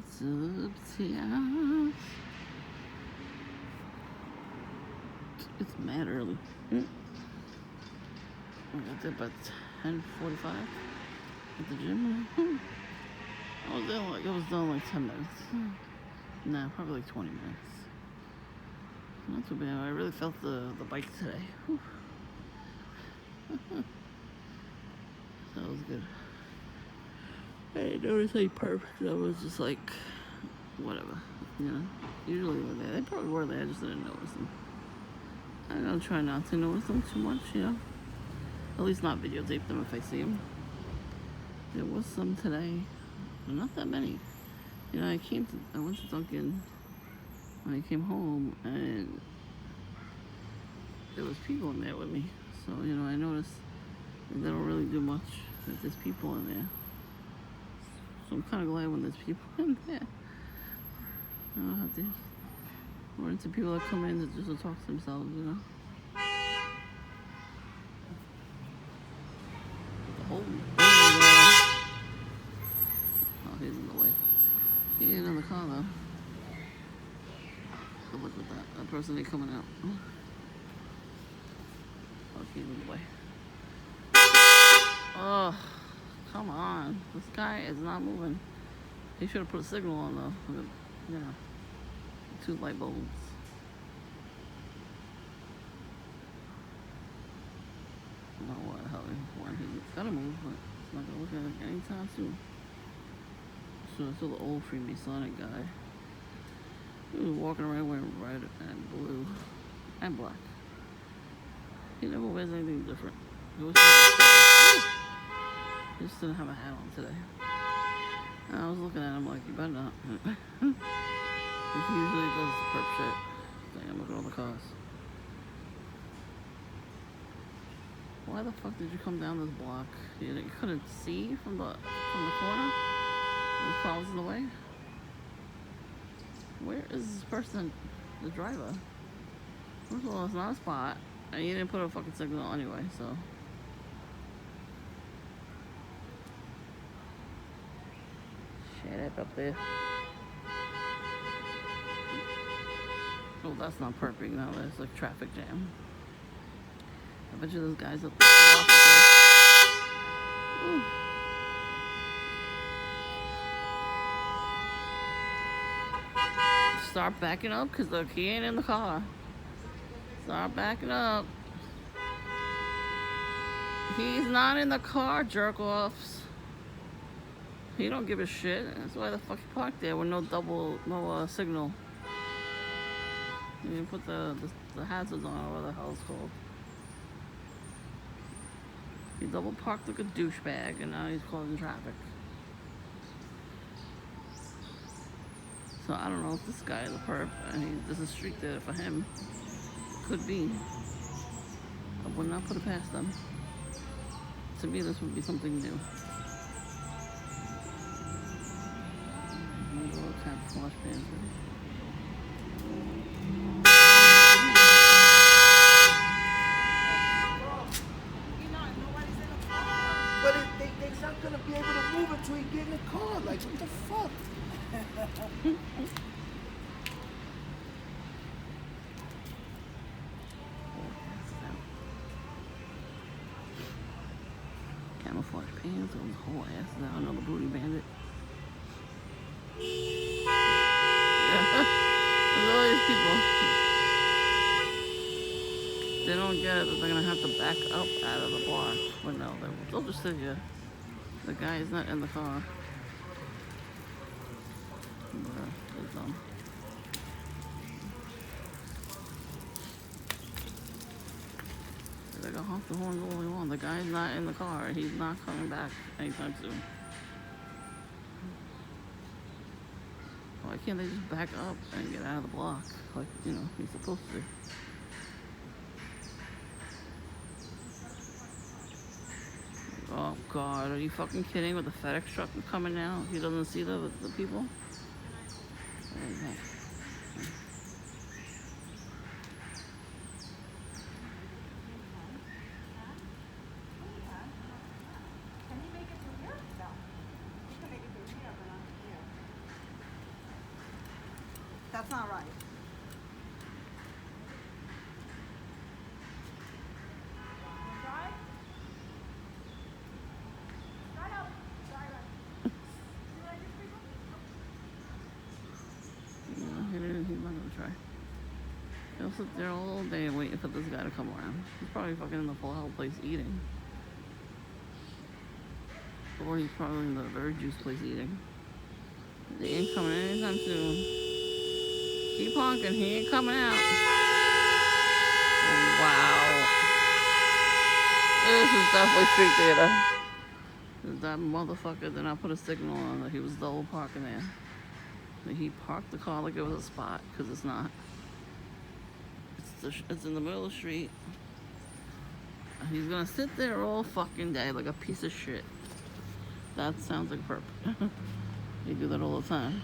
What's up, Tias? It's mad early. I got there about 10:45 at the gym. I was done like 10 minutes. Nah, probably like 20 minutes. Not too bad. I really felt the bike today. That was good. I didn't notice any perfect. I was just like, whatever, you know. Usually they're there. They probably were there. I just didn't notice them. I'm gonna try not to notice them too much, you know. At least not videotape them if I see them. There was some today, but not that many. You know, I went to Dunkin' when I came home, and there was people in there with me. So, you know, I noticed that they don't really do much if there's people in there. So I'm kind of glad when there's people in there. I don't have to run into people that come in just to talk to themselves, you know. The whole oh, he's in the way. He ain't in the car though. Good luck with that. That person ain't coming out. Oh, he's in the way. Oh, come on. This guy is not moving. He should have put a signal on though. You know, 2 light bulbs. I don't know what the hell he's gotta move, but it's not gonna look at it anytime soon. So I saw the old Freemasonic guy. He was walking around wearing red and blue and black. He never wears anything different. He just didn't have a hat on today. And I was looking at him like, you better not. He usually does the perp shit. Damn, look at all the cars. Why the fuck did you come down this block? You couldn't see from the corner? This car was in the way? Where is this person, the driver? First of all, it's not a spot. And you didn't put a fucking signal anyway, so. Shut up there. Oh, that's not perfect now. There's like traffic jam. I bet you those guys up there. Start backing up because look, he ain't in the car. Start backing up. He's not in the car, jerk offs. He don't give a shit. That's why the fuck he parked there with no signal. You didn't put the hazards on, or whatever the hell it's called. He double parked like a douchebag, and now he's causing traffic. So I don't know if this guy is a perp, and there's a street there for him. Could be. I would not put it past them. To me, this would be something new. Kind of flash pans. But they're not gonna be able to move until you get in the car. Like, what the fuck? Camouflage pants on his whole ass now. Another booty bandit. There's all these people. They don't get it that they're gonna have to back up out of the block. But no, they'll just sit here. The guy is not in the car. They're dumb. They can honk the horn all they want. The guy's not in the car. He's not coming back anytime soon. Why can't they just back up and get out of the block like, you know, he's supposed to? Oh God, are you fucking kidding? With the FedEx truck coming now? He doesn't see the people? Okay. That's not right. He's not gonna try. He'll sit there all day waiting for this guy to come around. He's probably fucking in the full hell place eating. Or he's probably in the very juice place eating. He ain't coming anytime soon. Keep honking, he ain't coming out. Wow. This is definitely street theater. That motherfucker did not put a signal on that he was double parking there. He parked the car like it was a spot, because it's not. It's in the middle of the street. He's gonna sit there all fucking day like a piece of shit. That sounds like perp. You do that all the time.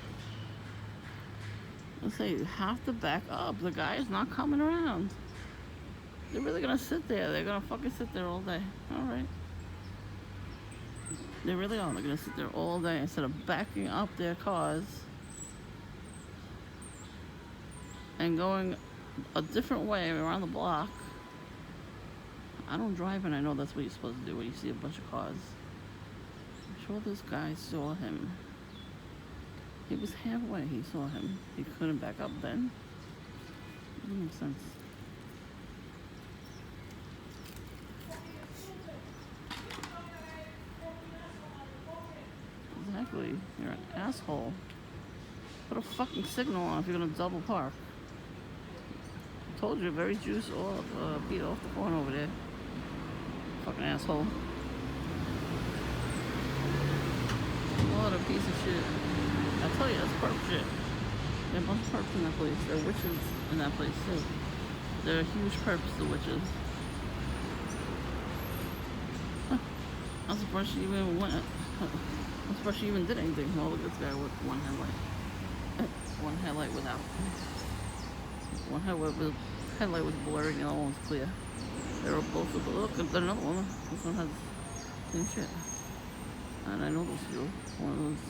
I say you have to back up. The guy is not coming around. They're really gonna sit there. They're gonna fucking sit there all day. Alright. They really are. They're gonna sit there all day instead of backing up their cars and going a different way around the block. I don't drive, and I know that's what you're supposed to do when you see a bunch of cars. I'm sure this guy saw him. He was halfway. He saw him. He couldn't back up then. Doesn't make sense. Exactly. You're an asshole. Put a fucking signal on if you're gonna double park. I told you, very juice off, beat off the corner over there. Fucking asshole. What a piece of shit. I tell you, that's perp shit. There are a bunch of perps in that place. There are witches in that place too. There are huge perps, the witches. I'm surprised she even went. I'm surprised she even did anything. Oh, look at this guy with one headlight. One headlight without. One headlight was blurry and the other one was clear. They were both of look, there's another one. This one has the same shit. And I know those two. One of those.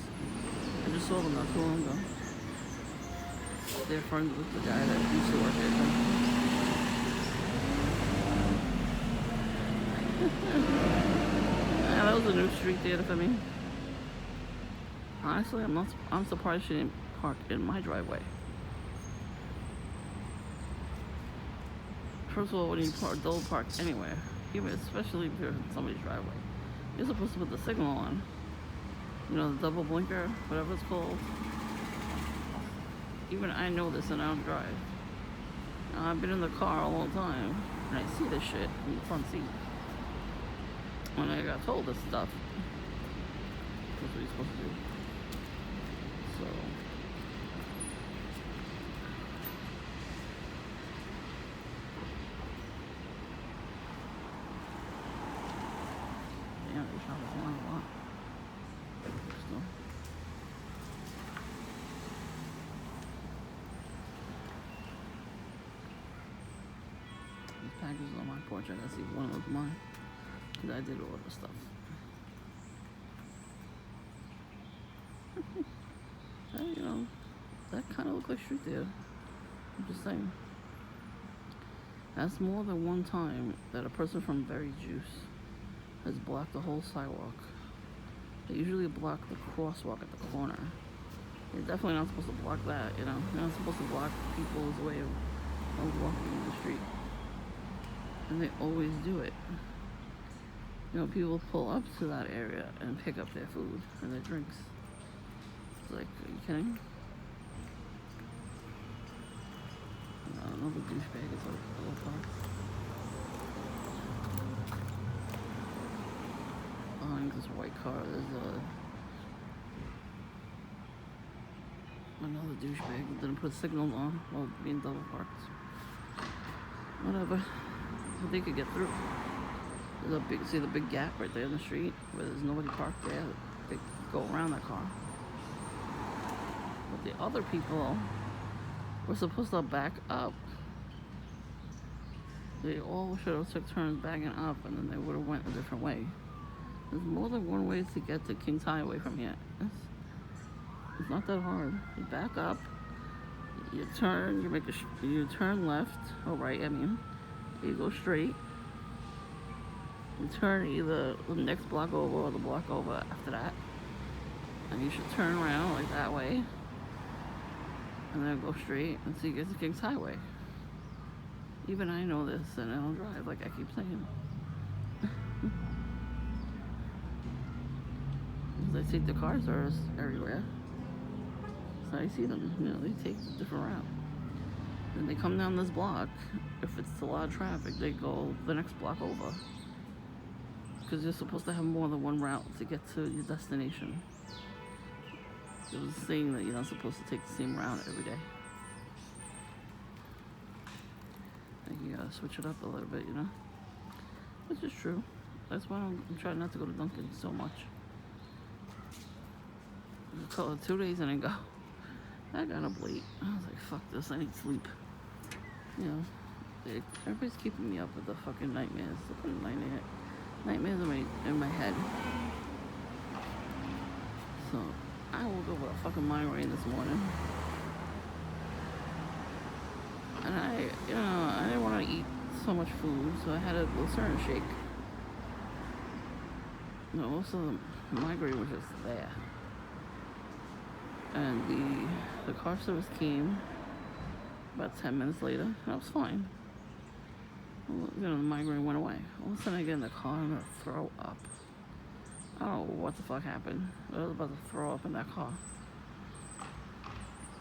I just saw them not too long ago. They're friends with the guy that used to work at them. Yeah, that was a new street theater for me. Honestly, I'm surprised she didn't park in my driveway. First of all, when you double park anywhere, even especially if you're in somebody's driveway, you're supposed to put the signal on. You know, the double blinker, whatever it's called. Even I know this and I don't drive. Now, I've been in the car a long time, and I see this shit in the front seat. When I got told this stuff, that's what you're supposed to do. So. Yeah, they shot us down a lot. Still. These packages on my porch, I gotta see if one of them's mine. Because I did order stuff. You know, that kind of looked like street theater. I'm just saying. That's more than one time that a person from Berry Juice has blocked the whole sidewalk. They usually block the crosswalk at the corner. You're definitely not supposed to block that, you know. You're not supposed to block people's way of walking in the street. And they always do it. You know, people pull up to that area and pick up their food and their drinks. It's like, are you kidding? Another douchebag is like a little car. Behind this white car, there's another douchebag that didn't put signals on while being double parked. Whatever. But they could get through. There's see the big gap right there in the street where there's nobody parked there. They go around that car. But the other people were supposed to back up. They all should have took turns backing up, and then they would have went a different way. There's more than one way to get to Kings Highway from here. It's not that hard. You back up, You turn, you turn left or right. I mean, you go straight. You turn either the next block over or the block over after that, and you should turn around like that way, and then go straight until you get to Kings Highway. Even I know this, and I don't drive like I keep saying. Because I take the car service everywhere, so I see them. You know, they take a different route. And they come down this block. If it's a lot of traffic, they go the next block over. Because you're supposed to have more than one route to get to your destination. It was saying that you're not supposed to take the same route every day. Like you gotta switch it up a little bit, you know? Which is true. That's why I'm trying not to go to Dunkin' so much. I call it 2 days and I go. I got up late. I was like, fuck this, I need sleep. You know, everybody's keeping me up with the fucking nightmares. The nightmares in my head. So, I woke up with a fucking migraine this morning. And I didn't want to eat so much food, so I had a Lucerne shake. No, most of the migraine was just there. And the car service came about 10 minutes later, and I was fine. You know, the migraine went away. All of a sudden I get in the car and I'm gonna throw up. I don't know what the fuck happened. I was about to throw up in that car.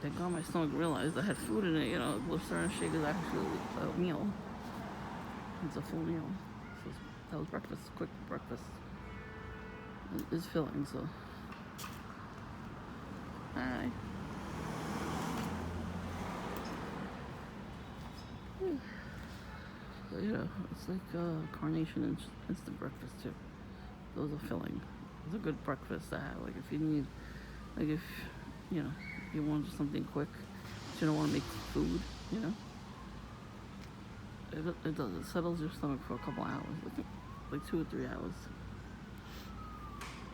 Thank God my stomach realized I had food in it. You know, Lucerne shake is actually a meal. It's a full meal. So that was breakfast, quick breakfast. It's filling, so. Hi. So, you know, it's like Carnation instant breakfast too. Those are filling. It's a good breakfast to have. Like if you need, like if, you know, you want something quick, but you don't want to make food, you know. It does. It settles your stomach for a couple hours, like 2 or 3 hours.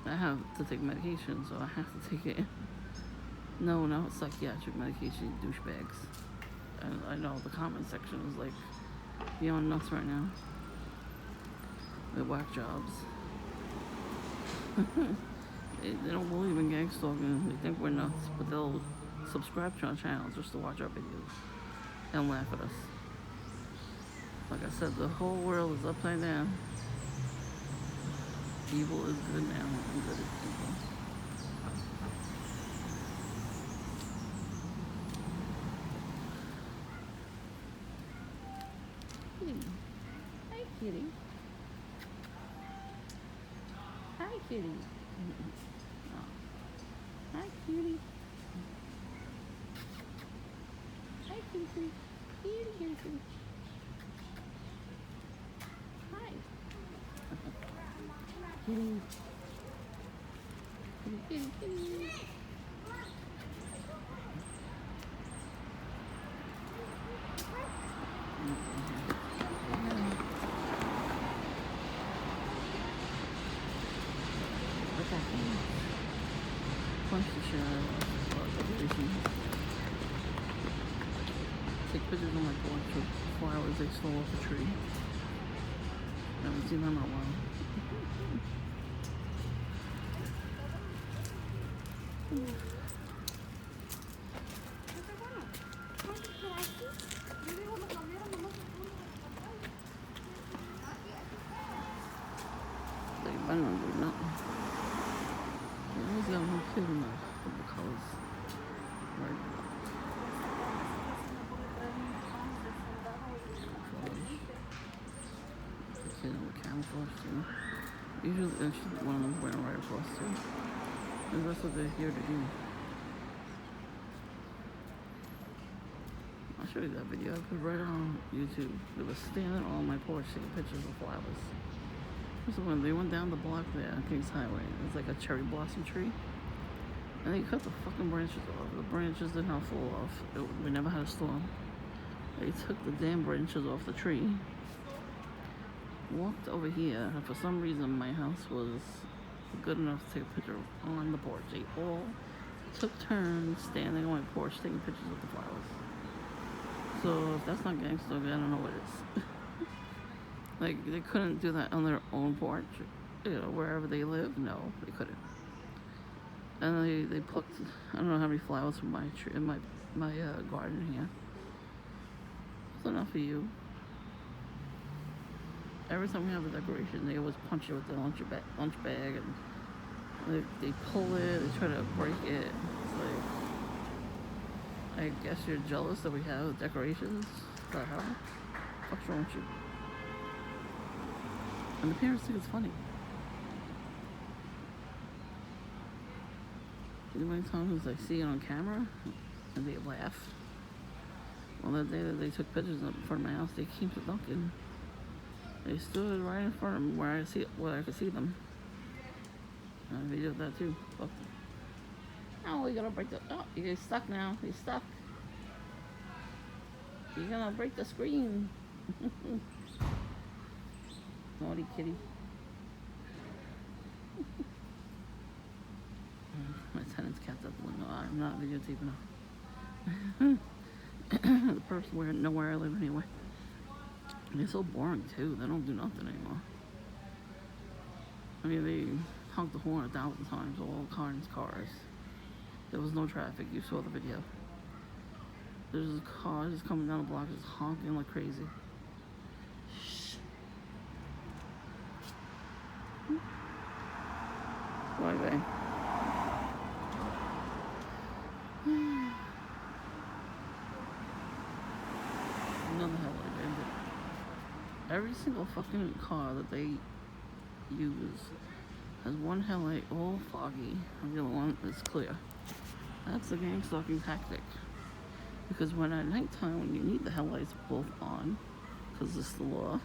I have to take medication, so I have to take it. No, it's psychiatric medication, you douchebags. And I know the comment section is like beyond nuts right now. With whack jobs. They don't believe in gang stalking. They think we're nuts, but they'll subscribe to our channel just to watch our videos and laugh at us. Like I said, the whole world is upside down. Evil is good now, and good is evil. Hi, kitty. Hi, kitty. Oh. Hi, kitty. Hi, kitty. Kitty, kitty, kitty. Hi. Kitty. Kitty, kitty, kitty. Punch the shit out of everything. Take pictures of my porch with flowers they stole off the tree. I haven't seen them in a while. They better not do nothing. They always got one kid in the colors. Right. The kid in the camouflage too. Usually that's one of them wearing right across too. Because that's what they're here to do. I'll show you that video I put right on YouTube. They were standing on my porch taking pictures of flowers. So when they went down the block there on Kings Highway, it's like a cherry blossom tree. And they cut the fucking branches off. The branches did not fall off. We never had a storm. They took the damn branches off the tree. Walked over here, and for some reason my house was good enough to take a picture on the porch. They all took turns standing on my porch taking pictures of the flowers. So if that's not gangster, I don't know what is. Like, they couldn't do that on their own porch, wherever they live. No, they couldn't. And they plucked, I don't know how many flowers from my tree in my garden here. It's enough for you. Every time we have a decoration, they always punch it with the lunch bag, and they pull it, they try to break it. It's like, I guess you're jealous that we have decorations. But how? What's wrong with you? And the parents think it's funny. You know, many times I see it on camera, and they laugh. Well, that day that they took pictures in front of my house, they came to Dunkin'. They stood right in front of me where I could see them. I videoed that too. Fuck them. Oh, you gotta break the. Oh, you're stuck now. You're stuck. You're gonna break the screen. Naughty kitty. My tenant's cat's at the window. I'm not videotaping her. The person where nowhere I live anyway. They're so boring too. They don't do nothing anymore. I mean, they honked the horn 1,000 times. All kinds of cars. There was no traffic. You saw the video. There's a car just coming down the block, just honking like crazy. Shh. Why, babe? Another headlight, babe. Every single fucking car that they use has one headlight all foggy, and the other one is clear. That's a gang stalking tactic. Because when at nighttime, when you need the headlights both on, because it's the law,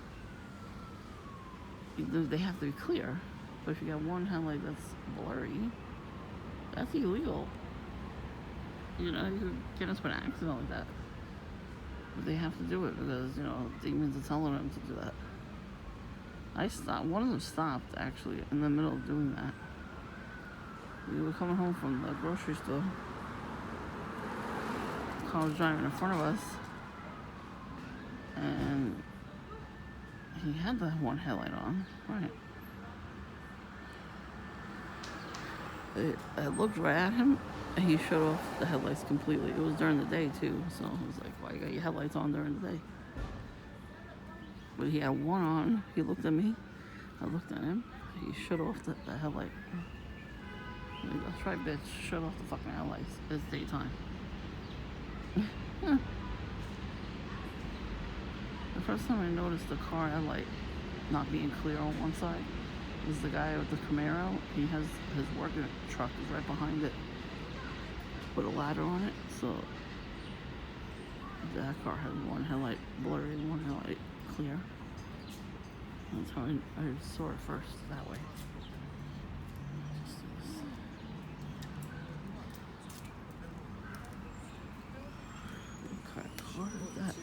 they have to be clear. But if you got one headlight that's blurry, that's illegal. You know, you could get into an accident like that. But they have to do it because, demons are telling them to do that. I stopped. One of them stopped, actually, in the middle of doing that. We were coming home from the grocery store. The car was driving in front of us. And he had the one headlight on. Right. I looked right at him, and he shut off the headlights completely. It was during the day, too. So I was like, why you got your headlights on during the day? But he had one on. He looked at me. I looked at him. He shut off the headlight. That's right, bitch. Shut off the fucking headlights. It's daytime. The first time I noticed the car headlight not being clear on one side was the guy with the Camaro. He has his working truck is right behind it with a ladder on it. So that car had one headlight blurry and one headlight clear. That's how I saw it first, that way. Okay, what is that?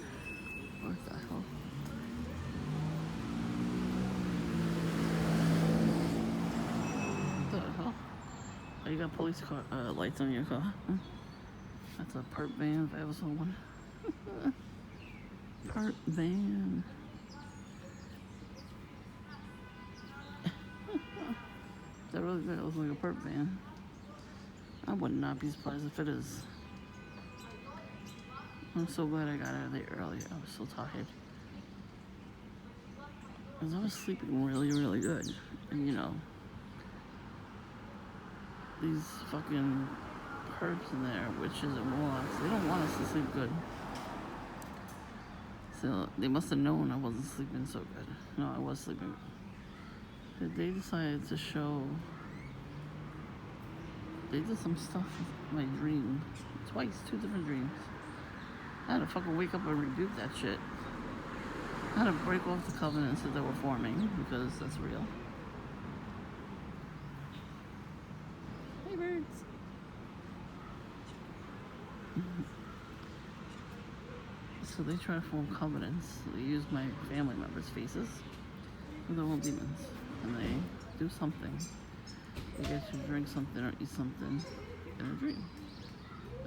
What the hell? What the hell? Oh, you got police car lights on your car? Huh? That's a perp van if I ever saw one. Perp van. That really did. It looks like a perp van. I would not be surprised if it is. I'm so glad I got out of there early. I was so tired. Because I was sleeping really, really good. And these fucking perps in there, witches and warlocks, they don't want us to sleep good. So they must have known I wasn't sleeping so good. No, I was sleeping good. They decided to show. They did some stuff with my dream. Twice, 2 different dreams. I had to fucking wake up and rebuke that shit. I had to break off the covenants that they were forming because that's real. Hey, birds. So they try to form covenants. They use my family members' faces. They're all demons. And they do something. They get you to drink something or eat something. in a dream.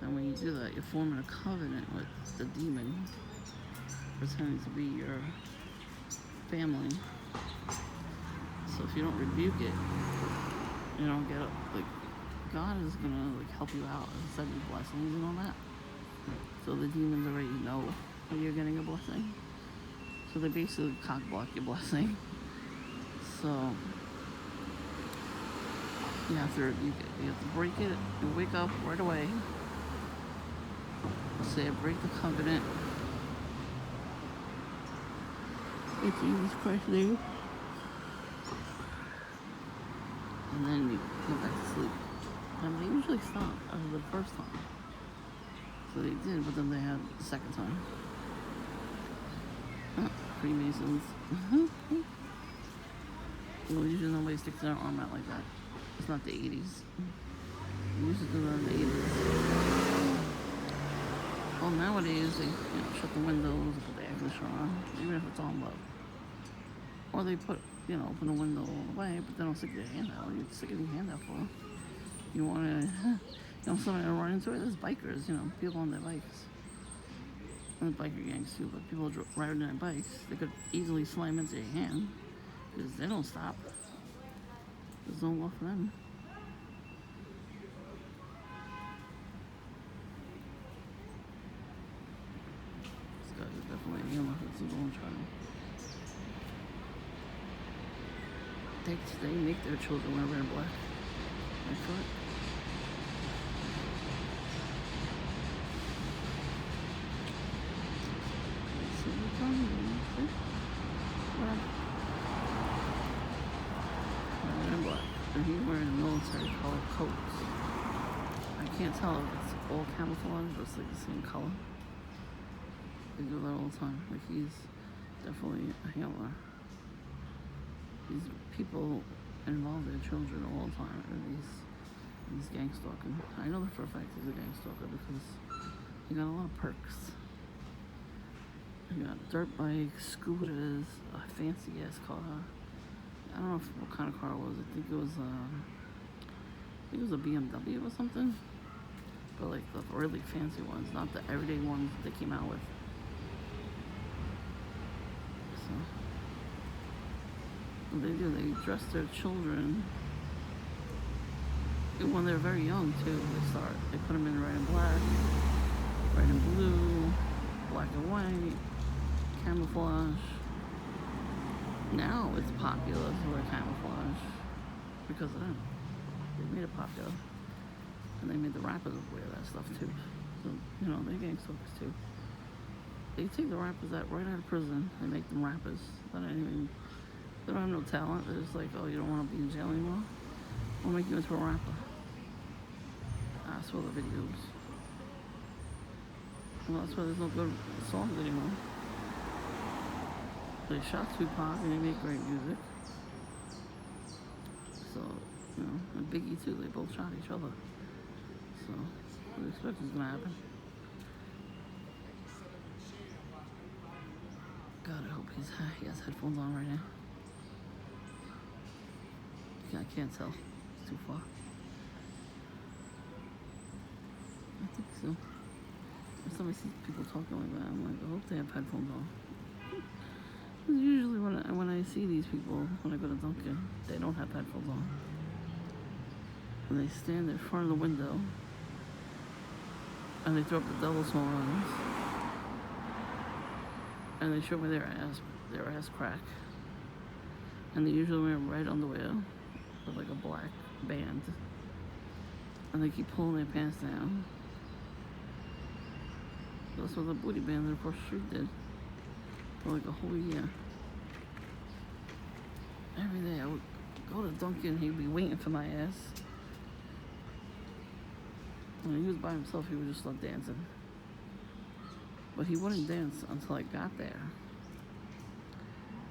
And when you do that, you're forming a covenant with the demon, pretending to be your family. So if you don't rebuke it, you don't get like God is gonna like help you out and send you blessings and all that. So the demons already know when you're getting a blessing. So they basically cock block your blessing. So you have to rebuke it. You have to break it. You wake up right away. Say, I break the covenant in Jesus Christ's name. And then you go back to sleep. And they usually stop after the first time. So they did, but then they had the second time. Freemasons. Well, usually nobody sticks their arm out like that. It's not the 80s. We used to do that in the 80s. Well, nowadays they shut the windows, put the air conditioner on, even if it's on low. Or they put, open the window all the way, but they don't stick their hand out. What are you sticking your hand out for? You want to, somebody to run into it? There's bikers, people on their bikes. And biker gangs too, but people riding their bikes, they could easily slam into your hand because they don't stop. There's no law for them. This guy is definitely, he unlocks his own child. They make their children wear red and black. I thought. Red and black. And he's wearing military color coats. I can't tell if it's all camouflage or it's like the same color. They do that all the time. Like he's definitely a handler. These people involve their children all the time in these gang stalking. I know that for a fact he's a gang stalker because he got a lot of perks. He got dirt bikes, scooters, a fancy ass car. I don't know what kind of car it was. I think it was a BMW or something. But like the really fancy ones, not the everyday ones that they came out with. So what they do, they dress their children when they're very young too. They put them in red and black, red and blue, black and white, camouflage. Now it's popular to wear camouflage because of them. They made it popular. And they made the rappers wear that stuff too. So, they're gang stalkers too. They take the rappers right out of prison. They make them rappers. They don't have no talent. They're just like, oh, you don't want to be in jail anymore? We'll make you into a rapper. I saw the videos. Well, that's why there's no good songs anymore. They shot Tupac and they make great music. So, and Biggie too, they both shot each other. So, what do you expect is gonna happen? God, I hope he has headphones on right now. I can't tell. It's too far. I think so. If somebody sees people talking like that, I'm like, I hope they have headphones on. Usually when I see these people, when I go to Dunkin', they don't have headphones on. And they stand in front of the window, and they throw up the double small runs, and they show me their ass crack. And they usually wear red underwear with like a black band. And they keep pulling their pants down. That's what the booty band across the street did for like a whole year. Every day I would go to Dunkin', he'd be waiting for my ass. When he was by himself, he would just start dancing. But he wouldn't dance until I got there.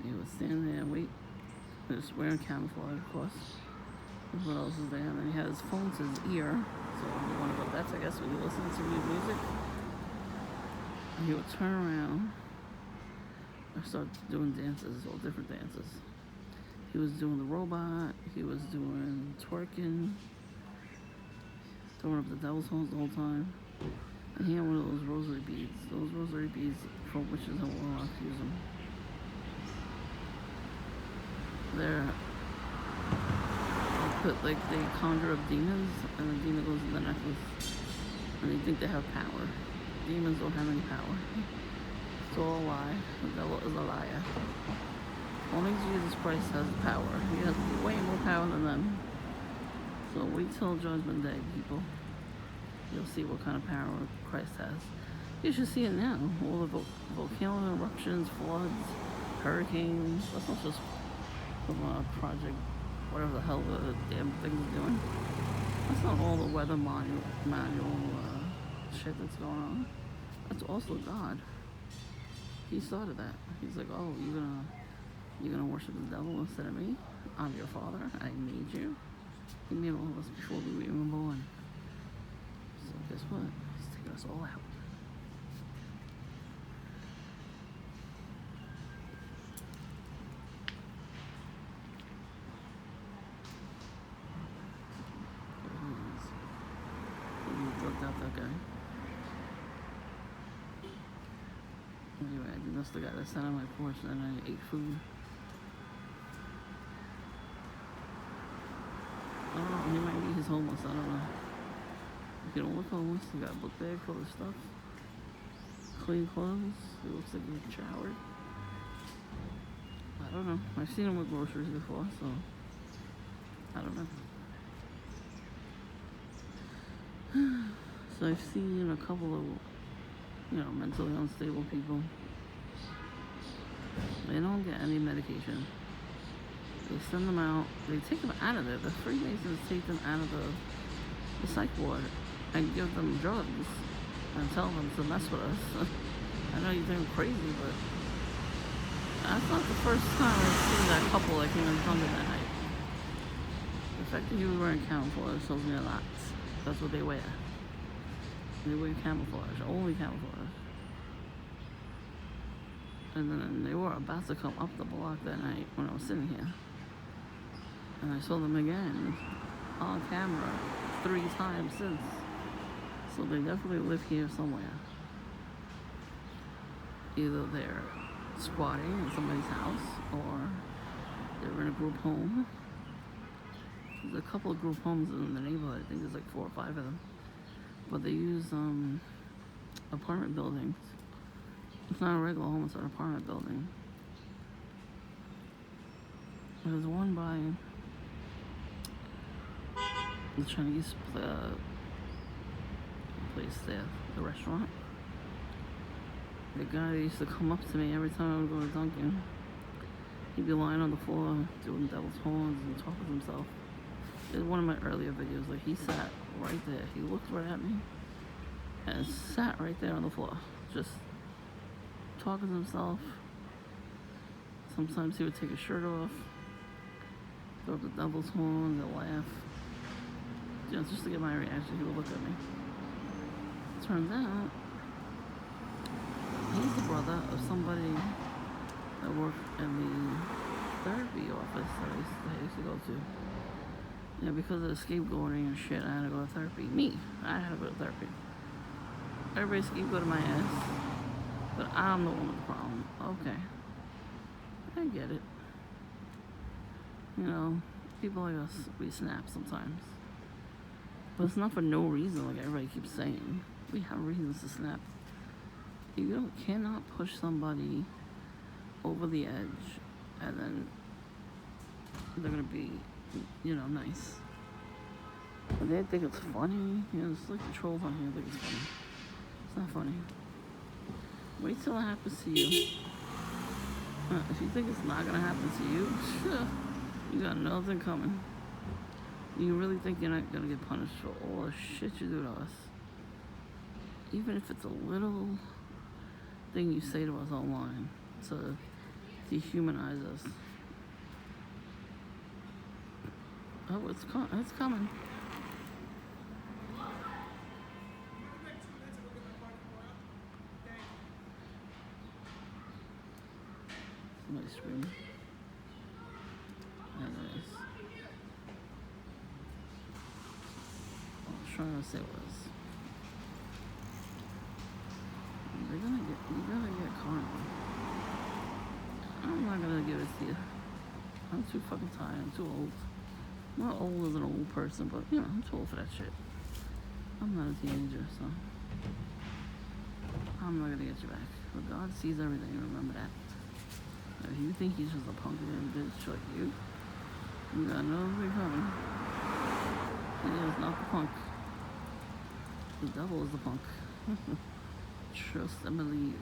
He would stand there and wait. Just wearing camouflage, of course. What else is there? And then he had his phone to his ear. So one of that's, I guess, when you listen to music. And he would turn around and start doing dances, all different dances. He was doing the robot. He was doing twerking. throwing up the devil's horns the whole time. And he had one of those rosary beads. Those rosary beads for witches and warlocks use them. They conjure up demons, and the demon goes in the necklace, and they think they have power. Demons don't have any power. It's all a lie. The devil is a liar. Only Jesus Christ has power. He has way more power than them. So wait till Judgment Day, people. You'll see what kind of power Christ has. You should see it now. All the volcano eruptions, floods, hurricanes. That's not just from a project, whatever the hell the damn thing is doing. That's not all the weather manual shit that's going on. That's also God. He started that. He's like, oh, you're gonna worship the devil instead of me? I'm your father. I made you. He made all of us before we were even born. So guess what? He's taking us all out. Out that guy. Anyway, I think that's the guy that sat on my porch and I ate food. I don't know, he might be his homeless, I don't know. He don't look homeless, he got a book bag full of stuff. Clean clothes, he looks like he showered. I don't know, I've seen him with groceries before, so I don't know. So I've seen a couple of, mentally unstable people. They don't get any medication. They send them out. They take them out of there. The Freemasons take them out of the psych ward and give them drugs and tell them to mess with us. I know you think I'm crazy, but that's not the first time I've seen that couple that came in front of that night. The fact that he was wearing camouflage tells me a lot. That's what they wear. They wear camouflage, only camouflage. And then they were about to come up the block that night when I was sitting here. And I saw them again on camera 3 times since. So they definitely live here somewhere. Either they're squatting in somebody's house or they're in a group home. There's a couple of group homes in the neighborhood. I think there's like 4 or 5 of them. But they use apartment buildings. It's not a regular home, it's an apartment building. There's one by the Chinese place there, the restaurant. The guy used to come up to me every time I would go to Dunkin'. He'd be lying on the floor doing devil's horns and talking to himself. It was one of my earlier videos. Like, he sat right there. He looked right at me and sat right there on the floor, just talking to himself. Sometimes he would take his shirt off, throw up the devil's horn, they'll laugh. Just to get my reaction, he would look at me. Turns out, he's the brother of somebody that worked in the therapy office that I used to go to. Yeah, because of the scapegoating and shit, I had to go to therapy. I had to go to therapy. Everybody scapegoated my ass, but I'm the one with the problem. Okay, I get it. People like us, we snap sometimes. But it's not for no reason, like everybody keeps saying. We have reasons to snap. You cannot push somebody over the edge and then they're gonna be, nice. But they think it's funny. It's like the trolls on here think it's funny. It's not funny. Wait till it happens to you. If you think it's not gonna happen to you, you got nothing coming. You really think you're not gonna get punished for all the shit you do to us? Even if it's a little thing you say to us online to dehumanize us. Oh, it's coming. Somebody's screaming. Anyways. trying to say was, you're gonna get karma. I'm not gonna give it to you. I'm too fucking tired. I'm too old. I'm not old as an old person, but you know, I'm too old for that shit. I'm not a teenager, so I'm not gonna get you back. But God sees everything. Remember that. If you think he's just a punk and bitch like you got nothing coming. He is not the punk. The devil is the punk. Trust and believe.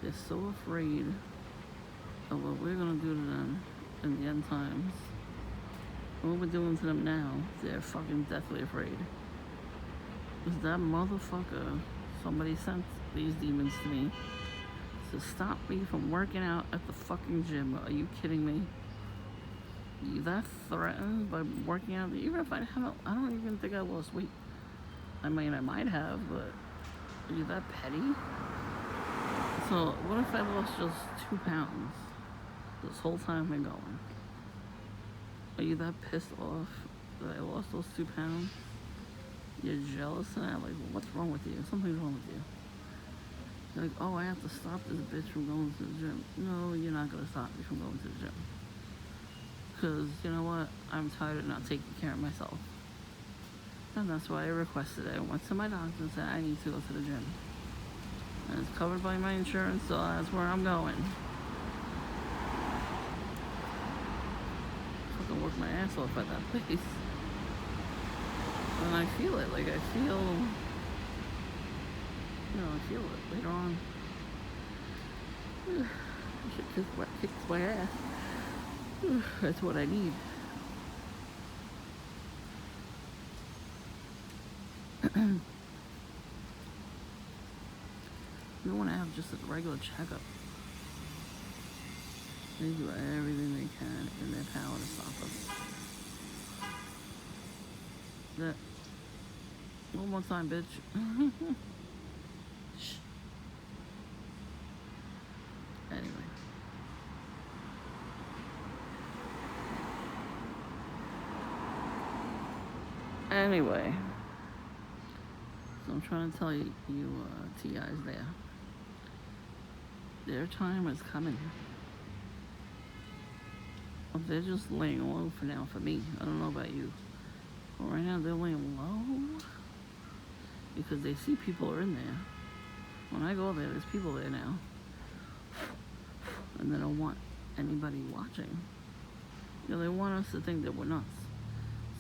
They're so afraid of what we're gonna do to them in the end times. What we're doing to them now, they're fucking deathly afraid. Is that motherfucker, somebody sent these demons to me to stop me from working out at the fucking gym. Are you kidding me? You that threatened by working out? Even if I don't even think I lost weight. I mean, I might have, but are you that petty? So, what if I lost just 2 pounds this whole time I've been going? Are you that pissed off that I lost those 2 pounds? You're jealous and I'm like, well, what's wrong with you? Something's wrong with you. You're like, oh, I have to stop this bitch from going to the gym. No, you're not going to stop me from going to the gym. Because, you know what? I'm tired of not taking care of myself. And that's why I requested it. I went to my doctor and said, I need to go to the gym. And it's covered by my insurance, so that's where I'm going. Fucking work my ass off at that place. And I feel it. Like, I feel it later on. Shit kicks my ass. That's what I need. You want to have just a regular checkup. They do everything they can in their power to stop us. That. One more time, bitch. Anyway. Anyway. So I'm trying to tell you, TIs there. Their time is coming. They're just laying low for now for me. I don't know about you. But right now they're laying low because they see people are in there. When I go there, there's people there now. And they don't want anybody watching. You know, they want us to think that we're nuts.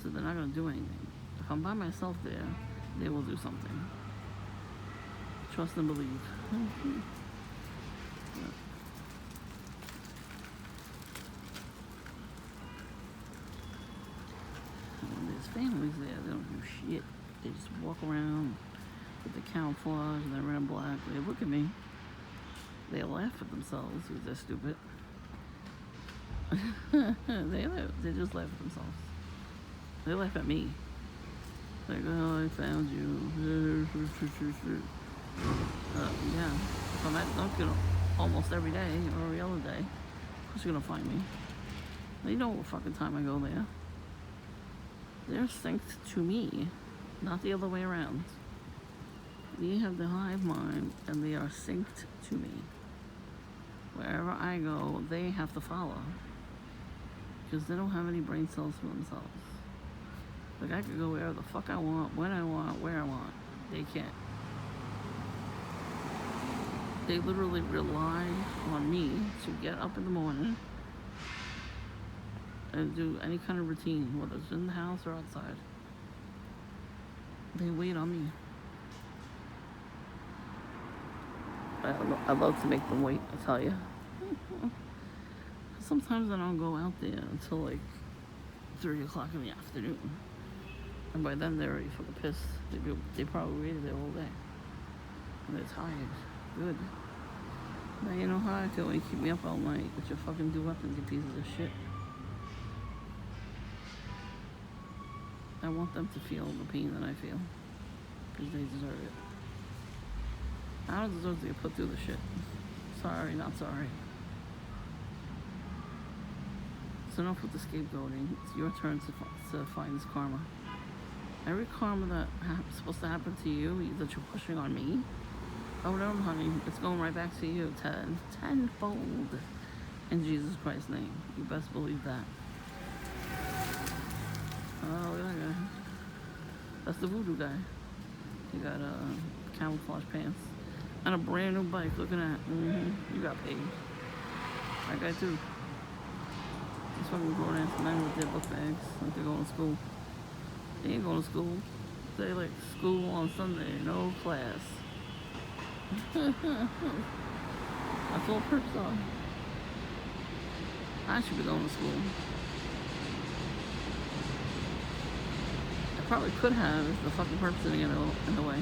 So they're not going to do anything. If I'm by myself there, they will do something. Trust and believe. There's families there, they don't do shit. They just walk around with the camouflage and they're wearing black. They look at me. They laugh at themselves because they're stupid. They just laugh at themselves. They laugh at me. Like, oh, I found you. Yeah. If I'm at Dunkin' almost every day or every other day, of course you're gonna find me. They know what fucking time I go there. They're synced to me, not the other way around. They have the hive mind and they are synced to me. Wherever I go, they have to follow. Because they don't have any brain cells for themselves. Like, I could go wherever the fuck I want, when I want, where I want. They can't. They literally rely on me to get up in the morning and do any kind of routine, whether it's in the house or outside. They wait on me. I love to make them wait, I tell you. Sometimes I don't go out there until like 3 o'clock in the afternoon. And by then they're already fucking pissed. They probably waited there all day. And they're tired. Good. Now you know how I feel when you keep me up all night with your fucking do weapons, you pieces of shit. I want them to feel the pain that I feel. Because they deserve it. I don't deserve to get put through the shit. Sorry, not sorry. It's enough with the scapegoating. It's your turn to find this karma. Every karma that is supposed to happen to you, that you're pushing on me, oh no, honey, it's going right back to you, tenfold. In Jesus Christ's name. You best believe that. Oh, look at that guy. That's the voodoo guy. He got camouflage pants. And a brand new bike. Looking at. You got paid. That guy too. These fucking grown ass men with their book bags. Like they're going to school. They ain't going to school. They like school on Sunday. No class. That's all perps are. I should be going to school. I probably could have if the fucking perp sitting in the way.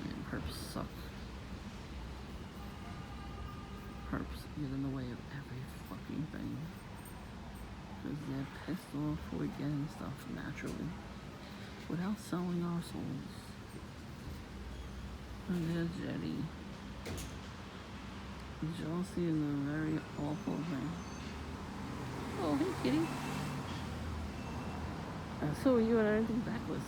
Man, perps suck. Perps get in the way of every fucking thing. Because they're pissed off for getting stuff naturally without selling our souls. And there's Jetty. Jealousy is a very awful thing. Oh, hey kitty. So are you and everything backless.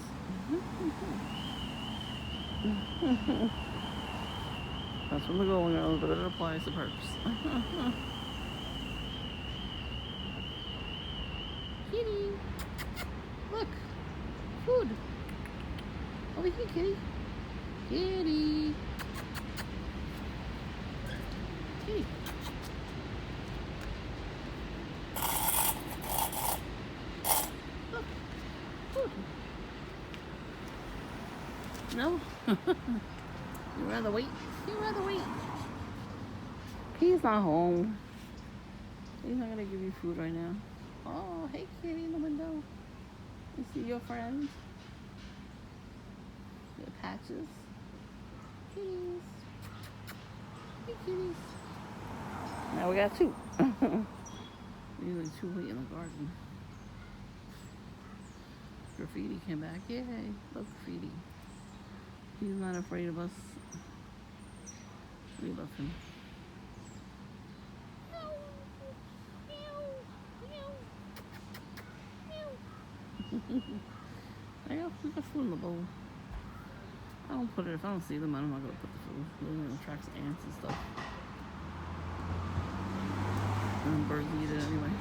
That's from the Golden Girls, but it applies to perps. Kitty! Look! Food! Over here, kitty! Kitty! Kitty! Look! Food! No? You'd rather wait? You'd rather wait? He's not home. He's not gonna give you food right now. Oh, hey kitty in the window. You see your friends? Your patches. Kitties. Hey kitties. Now we got two. Usually two wait in the garden. Graffiti came back. Yay. Love Graffiti. He's not afraid of us. We love him. I got food in the bowl. I don't put it, if I don't see them, I'm not gonna put the food. It attracts ants and stuff. And birds eat it anyway.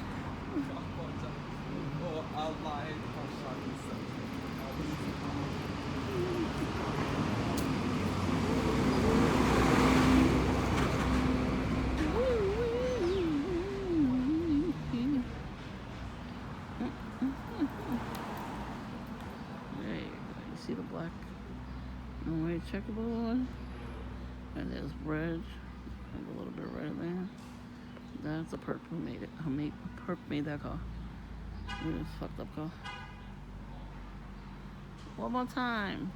See the black and white checkerboard, and there's red, and a little bit of red in there. That's a perp who made it. Perp made that car. It was a fucked up car. One more time.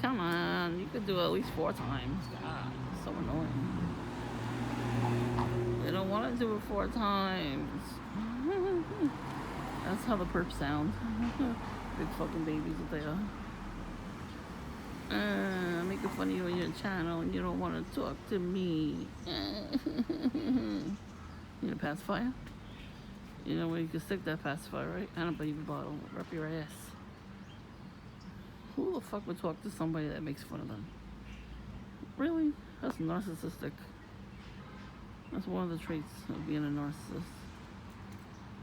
Come on, you could do it at least 4 times. God, it's so annoying. They don't want to do it 4 times. That's how the perps sound. Big fucking babies that they are. Making fun of you on your channel and you don't want to talk to me. You need a pacifier? You know where you can stick that pacifier, right? And a baby bottle. Up your ass. Who the fuck would talk to somebody that makes fun of them? Really? That's narcissistic. That's one of the traits of being a narcissist.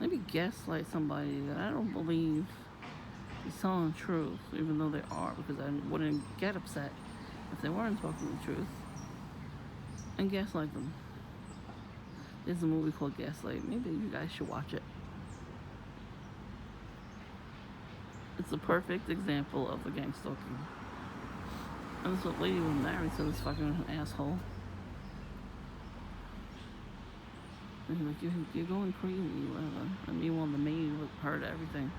Maybe gaslight somebody that I don't believe is telling the truth, even though they are, because I wouldn't get upset if they weren't talking the truth. And gaslight them. There's a movie called Gaslight. Maybe you guys should watch it. It's a perfect example of the gang stalking. And this lady was married to this fucking asshole. And he's like, you're going crazy, whatever. And meanwhile, the maid heard everything.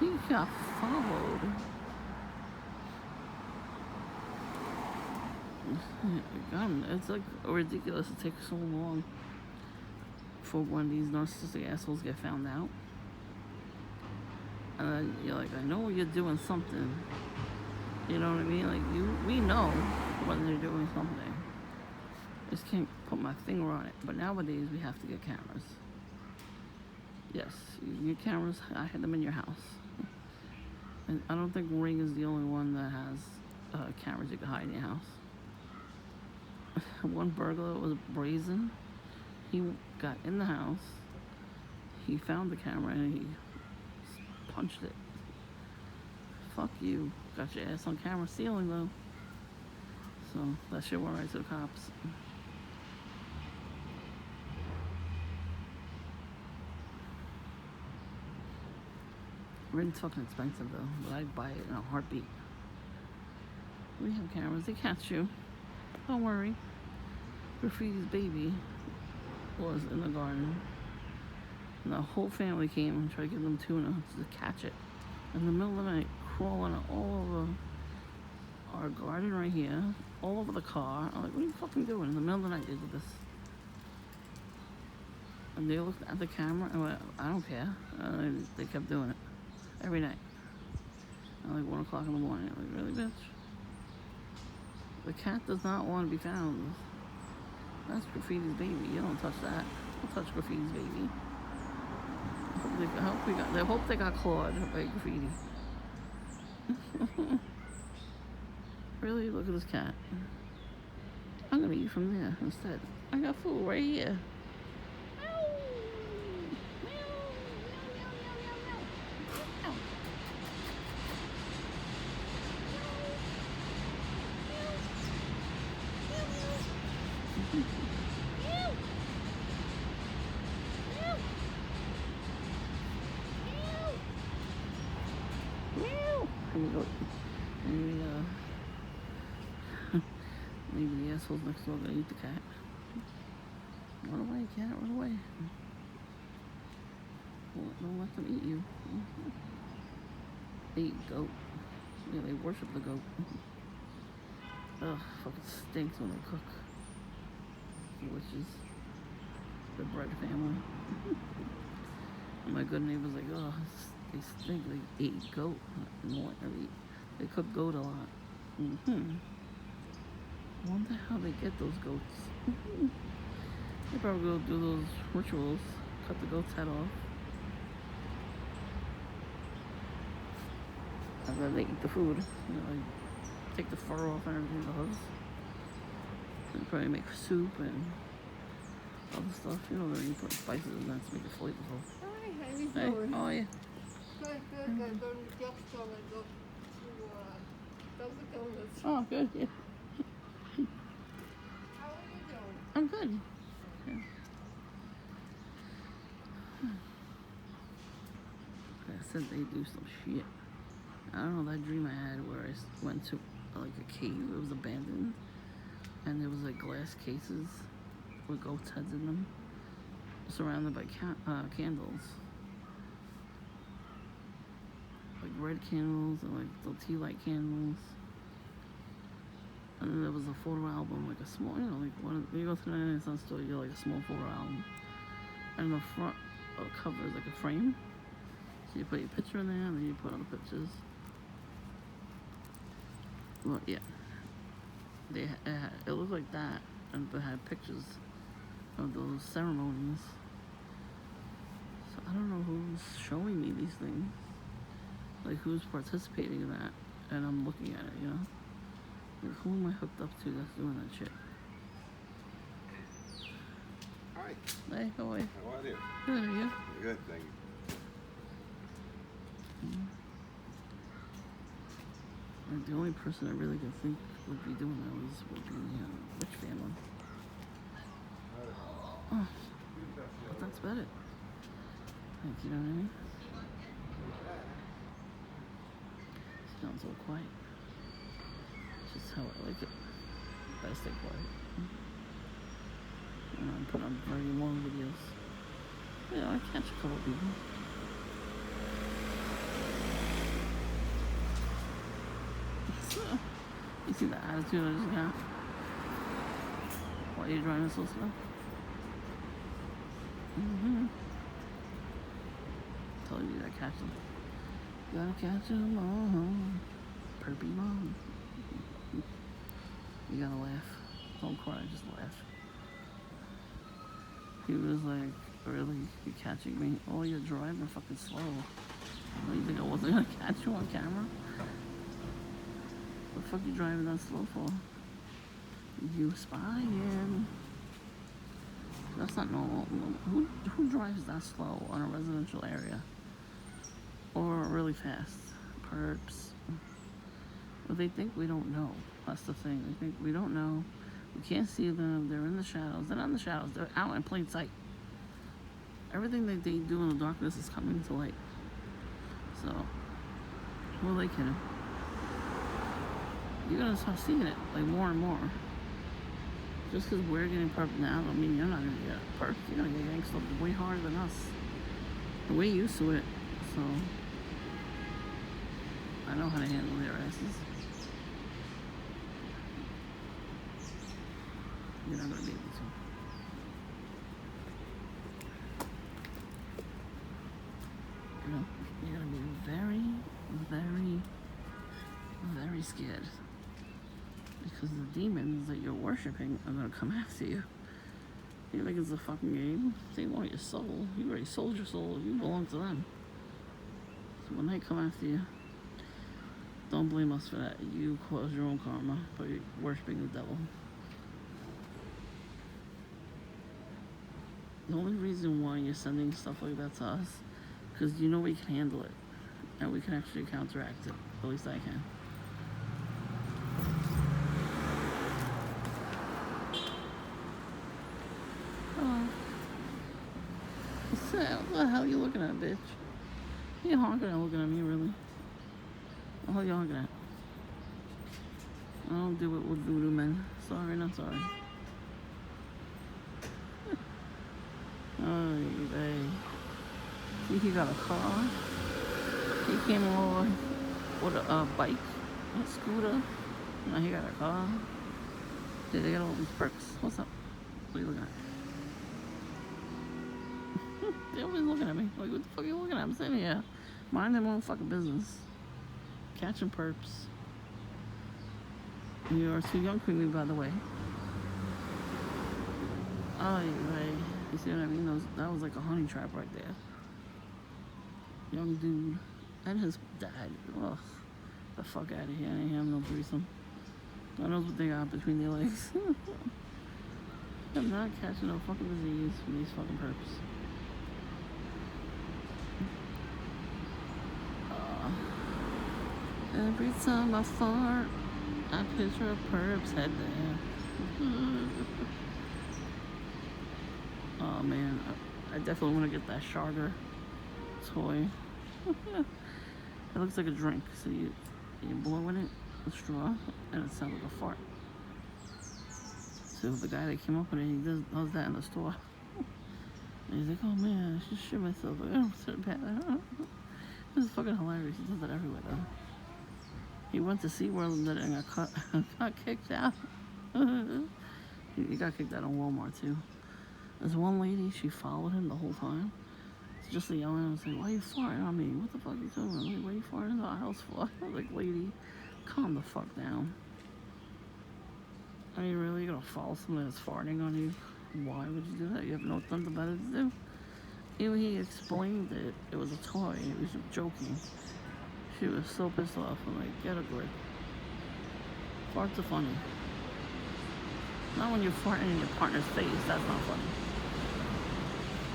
He got followed. God, it's like ridiculous. It takes so long. for when these narcissistic assholes get found out. And then you're like, I know you're doing something. You know what I mean? Like, we know when they're doing something. I just can't put my finger on it. But nowadays, we have to get cameras. Yes, you get cameras. I had them in your house. And I don't think Ring is the only one that has cameras you can hide in your house. One burglar was brazen. He got in the house. He found the camera and he punched it. Fuck you. Got your ass on camera stealing though. So that shit went right to the cops. Ring's fucking expensive though, but I'd buy it in a heartbeat. We have cameras, they catch you. Don't worry. Graffiti's baby was in the garden. And the whole family came and tried to give them tuna to catch it. In the middle of the night, crawling all over our garden right here, all over the car. I'm like, what are you fucking doing? In the middle of the night they did this. And they looked at the camera and went, I don't care. They kept doing it. Every night. At like 1 o'clock in the morning. I'm like, really, bitch? The cat does not want to be found. That's Graffiti's baby. You don't touch that. Don't touch Graffiti's baby. I hope they got clawed by Graffiti. Really? Look at this cat. I'm gonna eat from there instead. I got food right here. Maybe the assholes next door gonna eat the cat. Run away, cat, run away. Don't let them eat you. They eat goat. Yeah, they worship the goat. Ugh, fucking stinks when they cook. Witches. The bread family. My good neighbor's like, oh, they stink. They ate goat. They cook goat a lot. Wonder how they get those goats. They probably go do those rituals, cut the goat's head off. And then they eat the food. You know, like take the fur off and everything, the hooves. And probably make soup and other stuff. You know, you put spices in that to make it flavorful. Hi, how you Hey, doing? how are you? Good. I'm going to the drugstore and go to Dunkin' Donuts. Oh, good, yeah. How are you doing? I'm good. Yeah. I said they do some shit. I don't know, that dream I had where I went to like a cave, it was abandoned, and there was like glass cases with goats' heads in them, surrounded by candles. Like red candles and like the tea light candles. And then there was a photo album, like a small, you know, like when you go to the 99 cent store, you get like a small photo album. And the front cover is like a frame. So you put your picture in there and then you put other pictures. Well, yeah. It looked like that, and they had pictures of those ceremonies. So I don't know who's showing me these things. Like who's participating in that, and I'm looking at it, you know? Like who am I hooked up to that's doing that shit? Hi. Hey, how are you? How are you? Good, are you? Good, thank you. Like the only person I really could think would be doing that would be Rich family. Oh, but that's better. Like, you know what I mean? Sounds so quiet. It's just how I like it. Better stay quiet. And put on very long videos. Yeah, I catch a couple people. You see the attitude I just got? Why are you driving so slow? Mm-hmm. Told you to catch them. Gotta catch them all. Perpy mom. You gotta laugh. Don't cry, just laugh. He was like, really? You catching me? Oh, you're driving fucking slow. What, you think I wasn't gonna catch you on camera? What the fuck you driving that slow for? You spying. That's not normal. Who drives that slow on a residential area? Or really fast? Perps. Well, they think we don't know. That's the thing. They think we don't know. We can't see them. They're in the shadows. They're not in the shadows. They're out in plain sight. Everything that they do in the darkness is coming to light. So, well, they kidding. You're gonna start seeing it like more and more. Just because we're getting perped now, don't mean you're not gonna get perped. You're gonna get yanked up way harder than us. And we're used to it, so I know how to handle their asses. You're not gonna be able to. You know, you're gonna be very, very, very scared. Because the demons that you're worshiping are gonna come after you. You think it's a fucking game? They want your soul. You already sold your soul. You belong to them. So when they come after you, don't blame us for that. You caused your own karma by worshiping the devil. The only reason why you're sending stuff like that to us, because you know we can handle it. And we can actually counteract it. At least I can. What the hell are you looking at, bitch? You honking at looking at me, really? What the hell are you honking at? I don't do it with voodoo men. Sorry, not sorry. Oh, hey. See, he got a car. He came over with a bike, a scooter. Now he got a car. Dude, they got all these perks. What's up? What are you looking at? They're always looking at me. Like, what the fuck are you looking at? I'm sitting here. Mind their own fucking business. Catching perps. You are too young for me, by the way. Oh, right. You see what I mean? That was like a honey trap right there. Young dude. And his dad. Ugh. The fuck out of here. I ain't having no threesome. God knows what they got between their legs. I'm not catching no fucking disease from these fucking perps. Every time I fart, I picture a perp's head there. Oh man, I definitely want to get that Sharder toy. It looks like a drink, so you blow in it, a straw, and it sounds like a fart. So the guy that came up with it, he does that in the store. And he's like, oh man, I should shit myself. Like, I don't sit bad. This is fucking hilarious. He does that everywhere though. He went to SeaWorld and did it and got kicked out. He got kicked out of Walmart too. There's one lady, she followed him the whole time. It's just yelling and saying, why are you farting on me? What the fuck are you doing? Like, why are you farting in the house for? I was like, lady, calm the fuck down. I mean, really, you're gonna follow somebody that's farting on you? Why would you do that? You have nothing better to do. Even he explained it. It was a toy. He was joking. She was so pissed off. I'm like, get a grip. Farts are funny. Not when you're farting in your partner's face. That's not funny.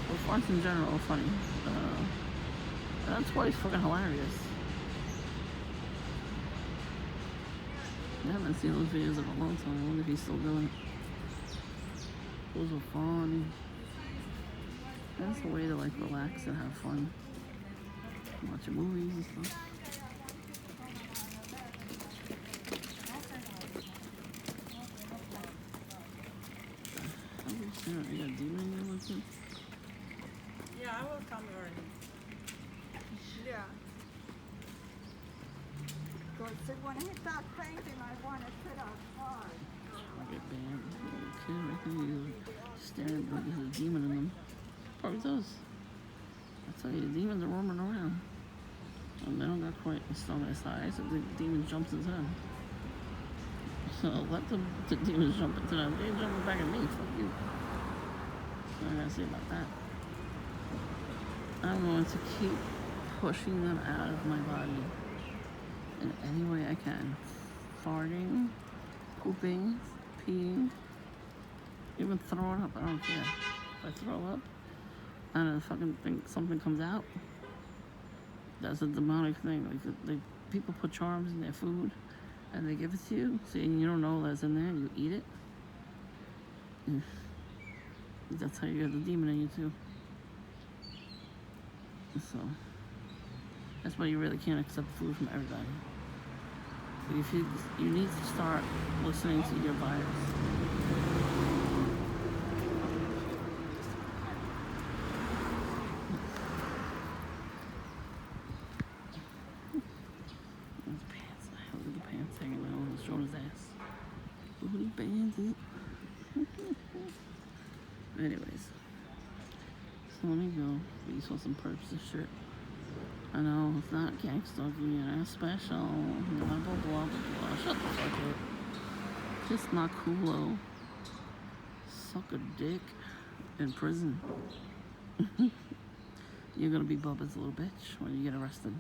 But farts in general are funny. That's why it's fucking hilarious. I haven't seen those videos in a long time. I wonder if he's still doing it. Those are funny. That's a way to like relax and have fun. Watching movies and stuff. You got a demon there with you? Yeah, I will come early. Yeah. Because when he starts painting, I want to sit outside. I get banned. Little kid right there, he's staring like there's a demon in him. probably does. I tell you, the demons are roaming around. And they don't got quite as strong as I, so the demon jumps into them. So let the demons jump into them. They ain't jumping back at me. Fuck you. What I gotta say about that? I'm going to keep pushing them out of my body in any way I can. Farting, pooping, peeing, even throwing up. I don't care. If I throw up and I fucking think something comes out, that's a demonic thing. Like people put charms in their food and they give it to you, so you don't know that's in there. You eat it. That's how you get the demon in you too. So that's why you really can't accept food from everybody. If you need to start listening to your buyers. Those pants, I have the pants hanging out on his shoulder's ass. Booty bandit. Anyways, so let me go. You saw some perks and shit. I know it's not gang stalking, you're not special, blah blah blah blah blah. Shut the fuck up. Just not cool. Suck a dick in prison. You're gonna be Bubba's little bitch when you get arrested.